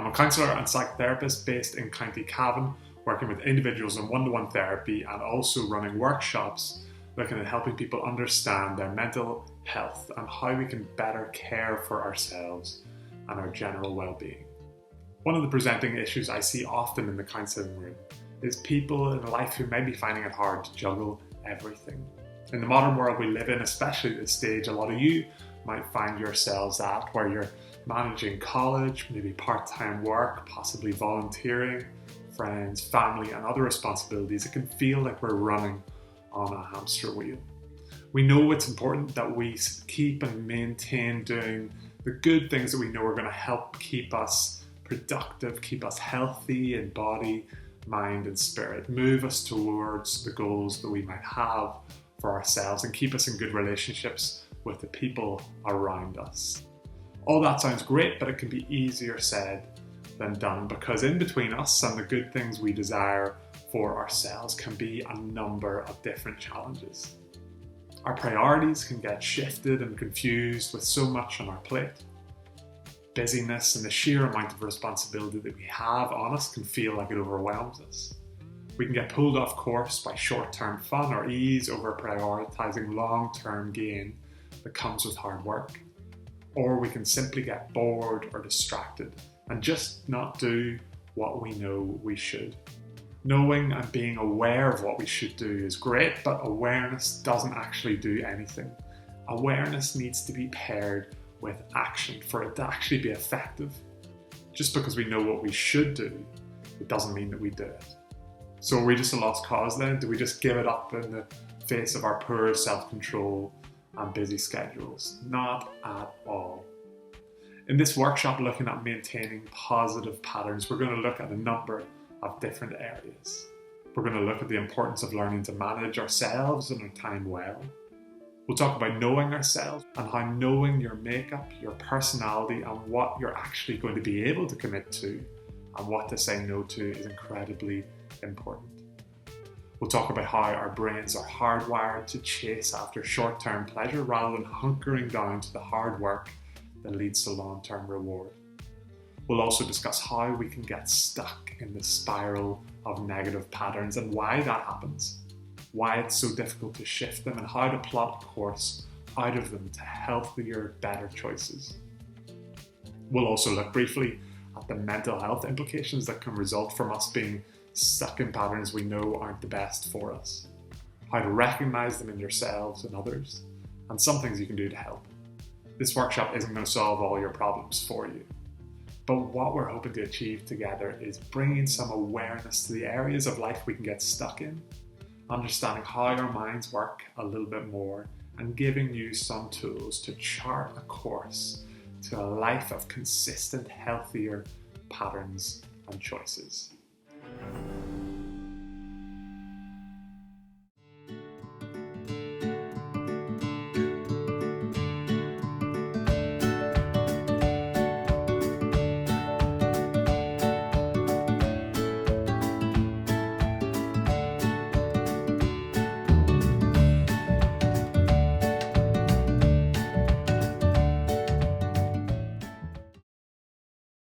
I'm a counsellor and psychotherapist based in County Cavan, working with individuals in one-to-one therapy and also running workshops looking at helping people understand their mental health and how we can better care for ourselves and our general well-being. One of the presenting issues I see often in the counselling room is people in life who may be finding it hard to juggle everything. In the modern world we live in, especially at this stage, a lot of you might find yourselves at where you're managing college, maybe part-time work, possibly volunteering, friends, family and other responsibilities. It can feel like we're running on a hamster wheel. We know it's important that we keep and maintain doing the good things that we know are going to help keep us productive, keep us healthy in body, mind and spirit, move us towards the goals that we might have for ourselves and keep us in good relationships with the people around us. All that sounds great, but it can be easier said than done, because in between us and the good things we desire for ourselves can be a number of different challenges. Our priorities can get shifted and confused with so much on our plate. Busyness and the sheer amount of responsibility that we have on us can feel like it overwhelms us. We can get pulled off course by short-term fun or ease over prioritizing long-term gain that comes with hard work. Or we can simply get bored or distracted and just not do what we know we should. Knowing and being aware of what we should do is great, but awareness doesn't actually do anything. Awareness needs to be paired with action for it to actually be effective. Just because we know what we should do, it doesn't mean that we do it. So are we just a lost cause then? Do we just give it up in the face of our poor self-control and busy schedules? Not at all. In this workshop looking at maintaining positive patterns, we're going to look at a number of different areas. We're going to look at the importance of learning to manage ourselves and our time well. We'll talk about knowing ourselves and how knowing your makeup, your personality and what you're actually going to be able to commit to and what to say no to is incredibly important. We'll talk about how our brains are hardwired to chase after short-term pleasure rather than hunkering down to the hard work that leads to long-term reward. We'll also discuss how we can get stuck in the spiral of negative patterns and why that happens, why it's so difficult to shift them and how to plot a course out of them to healthier, better choices. We'll also look briefly at the mental health implications that can result from us being stuck in patterns we know aren't the best for us, how to recognize them in yourselves and others, and some things you can do to help. This workshop isn't going to solve all your problems for you, but what we're hoping to achieve together is bringing some awareness to the areas of life we can get stuck in, understanding how our minds work a little bit more, and giving you some tools to chart a course to a life of consistent, healthier patterns and choices.